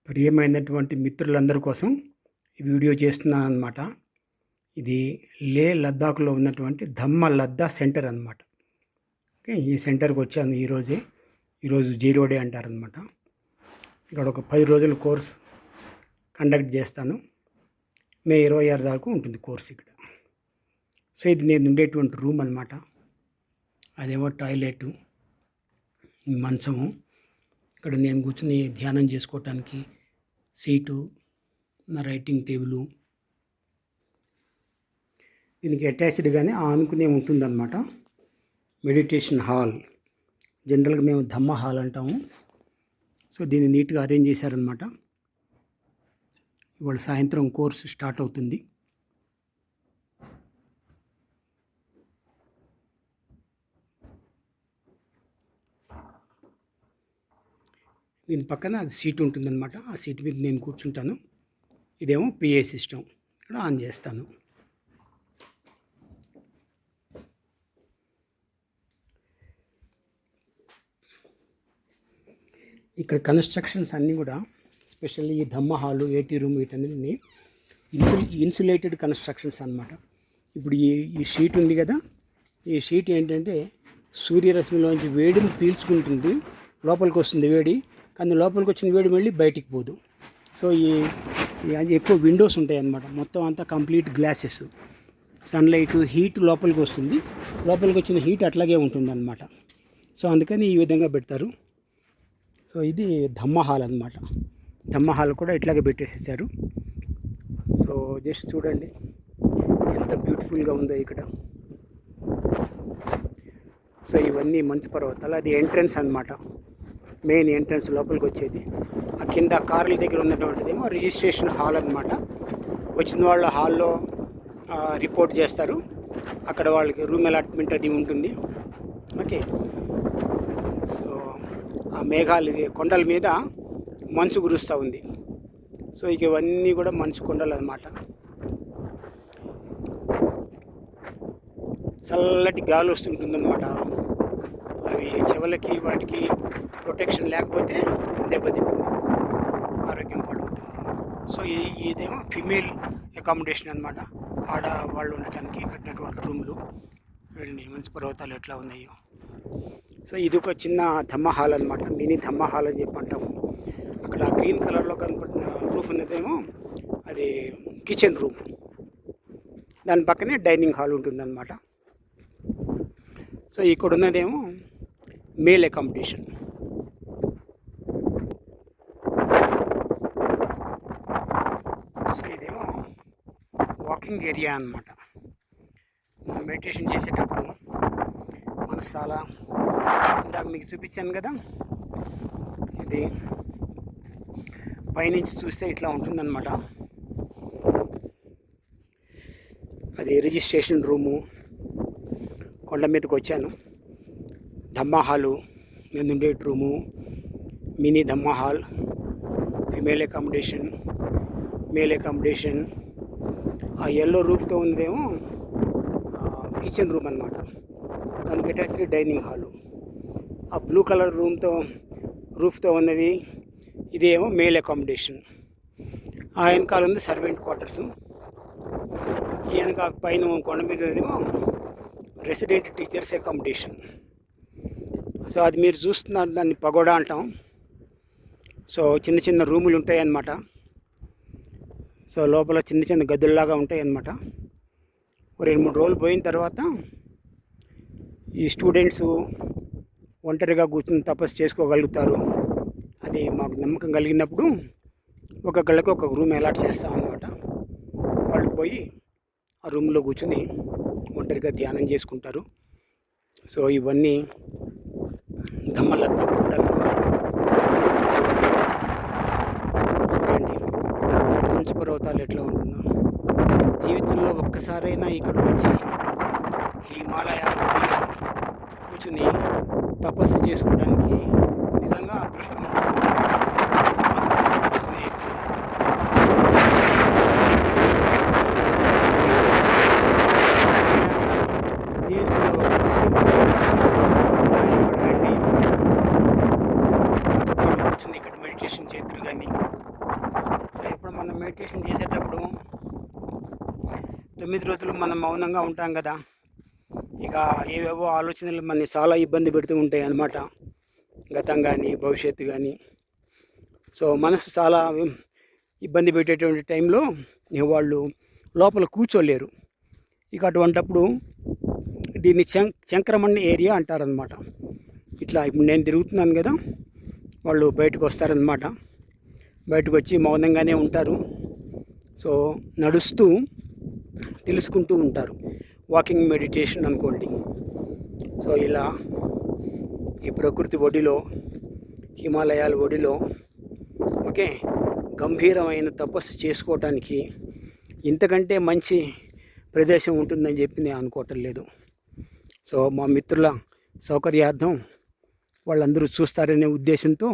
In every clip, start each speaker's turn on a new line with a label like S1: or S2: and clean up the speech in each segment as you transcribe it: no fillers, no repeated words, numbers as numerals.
S1: ప్రియమైనటువంటి మిత్రులందరి కోసం ఈ వీడియో చేస్తున్నాను అన్నమాట. ఇది లే లద్దాఖ్లో ఉన్నటువంటి ధమ్మ లద్దా సెంటర్ అన్నమాట. ఓకే, ఈ సెంటర్కి వచ్చాను ఈరోజు జీరో డే అంటారనమాట. ఇక్కడ ఒక 10 రోజుల కోర్స్ కండక్ట్ చేస్తాను. మే 26 దాకా ఉంటుంది కోర్స్ ఇక్కడ. సో ఇది నేను ఉండేటువంటి రూమ్ అన్నమాట. అదేమో టాయిలెట్, మంచము, ఇక్కడ నేను కూర్చుని ధ్యానం చేసుకోవటానికి సీటు, నా రైటింగ్ టేబుల్, దీనికి అటాచ్డ్గానే ఆనుకునే ఉంటుందన్నమాట. మెడిటేషన్ హాల్, జనరల్గా మేము ధమ్మ హాల్ అంటాము. సో దీన్ని నీట్గా అరేంజ్ చేశారనమాట. ఇవాళ సాయంత్రం కోర్సు స్టార్ట్ అవుతుంది. దీని పక్కన అది సీట్ ఉంటుందన్నమాట. ఆ సీట్ మీద నేను కూర్చుంటాను. ఇదేమో పిఏ సిస్టమ్, ఇక్కడ ఆన్ చేస్తాను. ఇక్కడ కన్స్ట్రక్షన్స్ అన్నీ కూడా స్పెషల్లీ ఈ ధమ్మ హాలు, ఏటీ రూమ్, వీటన్నిటిని ఇన్సులేటెడ్ కన్స్ట్రక్షన్స్ అన్నమాట. ఇప్పుడు ఈ షీట్ ఉంది కదా, ఈ షీట్ ఏంటంటే సూర్యరశ్మిలోంచి వేడిని పీల్చుకుంటుంది, లోపలికి వస్తుంది వేడి, కానీ లోపలికి వచ్చిన వేడి మళ్ళీ బయటికి పోదు. సో ఎక్కువ విండోస్ ఉంటాయి అన్నమాట. మొత్తం అంతా కంప్లీట్ గ్లాసెస్, సన్లైట్, హీట్ లోపలికి వస్తుంది, లోపలికి వచ్చిన హీట్ అట్లాగే ఉంటుంది అన్నమాట. సో అందుకని ఈ విధంగా పెడతారు. సో ఇది ధమ్మ హాల్ అన్నమాట. ధమ్మ హాల్ కూడా ఇట్లాగే పెట్టేసేసారు. సో జస్ట్ చూడండి ఎంత బ్యూటిఫుల్గా ఉందో ఇక్కడ. సో ఇవన్నీ మంచు పర్వతాలు, అది ఎంట్రన్స్ అన్నమాట, మెయిన్ ఎంట్రన్స్ లోపలికి వచ్చేది. ఆ కింద కార్ల దగ్గర ఉన్నటువంటిదేమో రిజిస్ట్రేషన్ హాల్ అన్నమాట. వచ్చిన వాళ్ళ హాల్లో రిపోర్ట్ చేస్తారు, అక్కడ వాళ్ళకి రూమ్ అలాట్మెంట్ అది ఉంటుంది. ఓకే, సో ఆ మేఘాలు, ఇది కొండల మీద మంచు కురుస్తూ ఉంది. సో ఇక ఇవన్నీ కూడా మంచు కొండలు అన్నమాట. చల్లటి గాలి వస్తుంటుందన్నమాట. అవి చెవులకి వాటికి ప్రొటెక్షన్ లేకపోతే దెబ్బతింటుంది, ఆరోగ్యం పాడవుతుంది. సో ఇదేమో ఫిమేల్ అకామిడేషన్ అన్నమాట. ఆడ వాళ్ళు ఉండటానికి కట్టినటువంటి రూమ్లు. వీళ్ళని మంచు పర్వతాలు ఎట్లా ఉన్నాయో. సో ఇది ఒక చిన్న ధమ్మ హాల్ అన్నమాట, మినీ ధమ్మ హాల్ అని చెప్పి అంటాము. అక్కడ గ్రీన్ కలర్లో కనపడిన రూఫ్ ఉన్నదేమో అది కిచెన్ రూమ్, దాని పక్కనే డైనింగ్ హాల్ ఉంటుందన్నమాట. సో ఇక్కడ ఉన్నదేమో మేల్ అకామిడేషన్. సో ఇదేమో వాకింగ్ ఏరియా అన్నమాట. మనం మెడిటేషన్ చేసేటప్పుడు మనసు చాలా, ఇందాక మీకు చూపించాను కదా, ఇది పైనుంచి చూస్తే ఇట్లా ఉంటుందన్నమాట. అది రిజిస్ట్రేషన్ రూము. కొండ మీదకి వచ్చాను. ధమ్మ హాలు, నేను ఉండే room, mini Dhamma hall, female accommodation, male accommodation. ఆ ఎల్లో రూఫ్తో ఉన్నదేమో కిచెన్ రూమ్ అన్నమాట, దానికి అటాచ్డ్ డైనింగ్ హాలు. ఆ బ్లూ కలర్ రూఫ్తో ఉన్నది ఇదేమో మేల్ అకామిడేషన్. ఆ వెనకాల ఉంది సర్వెంట్ క్వార్టర్స్. ఈ వెనక పైన కొండ మీద ఏమో రెసిడెంట్ టీచర్స్ అకామిడేషన్. సో అది మీరు చూస్తున్నారు, దాన్ని పగోడా అంటాం. సో చిన్న చిన్న రూములు ఉంటాయి అన్నమాట. సో లోపల చిన్న చిన్న గదుల్లాగా ఉంటాయి అన్నమాట. 2-3 రోజులు పోయిన తర్వాత ఈ స్టూడెంట్స్ ఒంటరిగా కూర్చుని తపస్సు చేసుకోగలుగుతారు. అది మాకు నమ్మకం కలిగినప్పుడు ఒక్కొక్కళ్ళకి ఒక రూమ్ అలాట్ చేస్తాం అన్నమాట. వాళ్ళు పోయి ఆ రూమ్లో కూర్చుని ఒంటరిగా ధ్యానం చేసుకుంటారు. సో ఇవన్నీ ధమ్మ లద్దా కొండలు అన్నమాట. చూడండి మంచు పర్వతాలు ఎట్లా ఉంటుందో. జీవితంలో ఒక్కసారైనా ఇక్కడికి వచ్చి హిమాలయాల ఒడిలో కూర్చుని తపస్సు చేసుకోవడానికి నిజంగా అదృష్టం ఉంటుంది. స్నేహితులు, జీవితంలో ఒకసారి రండి, నాతో పాటు కూర్చుని ఇక్కడ మెడిటేషన్ చేద్దరు కానీ మనం మెడిటేషన్ చేసేటప్పుడు 9 రోజులు మనం మౌనంగా ఉంటాం కదా. ఇక ఏవేవో ఆలోచనలు మనని చాలా ఇబ్బంది పెడుతూ ఉంటాయి అన్నమాట. గతం కానీ భవిష్యత్తు కానీ. సో మనసు చాలా ఇబ్బంది పెట్టేటువంటి టైంలో వాళ్ళు లోపల కూర్చోలేరు. ఇక అటువంటప్పుడు దీన్ని చంక్రమణ్ ఏరియా అంటారనమాట. ఇట్లా ఇప్పుడు నేను తిరుగుతున్నాను కదా, వాళ్ళు బయటకు వస్తారనమాట. బయటకు వచ్చి మౌనంగానే ఉంటారు. సో నడుస్తూ తెలుసుకుంటూ ఉంటారు. వాకింగ్ మెడిటేషన్ అనుకోండి. సో ఇలా ఈ ప్రకృతి ఒడిలో, హిమాలయాల ఒడిలో ఓకే గంభీరమైన తపస్సు చేసుకోవటానికి ఇంతకంటే మంచి ప్రదేశం ఉంటుందని చెప్పి నేను అనుకోవటం లేదు. సో మా మిత్రుల సౌకర్యార్థం వాళ్ళందరూ చూస్తారనే ఉద్దేశంతో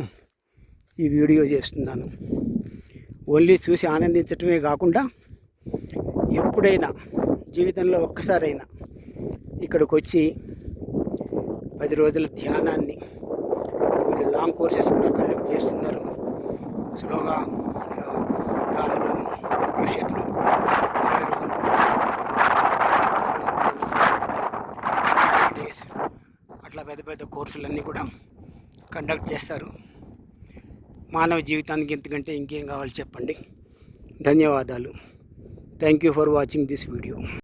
S1: ఈ వీడియో చేస్తున్నాను. ఓన్లీ చూసి ఆనందించటమే కాకుండా ఎప్పుడైనా జీవితంలో ఒక్కసారైనా ఇక్కడికి వచ్చి 10 రోజుల ధ్యానాన్ని, వీళ్ళు లాంగ్ కోర్సెస్ కూడా కండక్ట్ చేస్తున్నారు. స్లోగా రాను రాను భవిష్యత్తులో 20 రోజుల కోర్సు, 25 డేస్ అట్లా పెద్ద పెద్ద కోర్సులన్నీ కూడా కండక్ట్ చేస్తారు. మానవ జీవితానికి ఎంతకంటే ఇంకేం కావాలి చెప్పండి. ధన్యవాదాలు. Thank you for watching this video.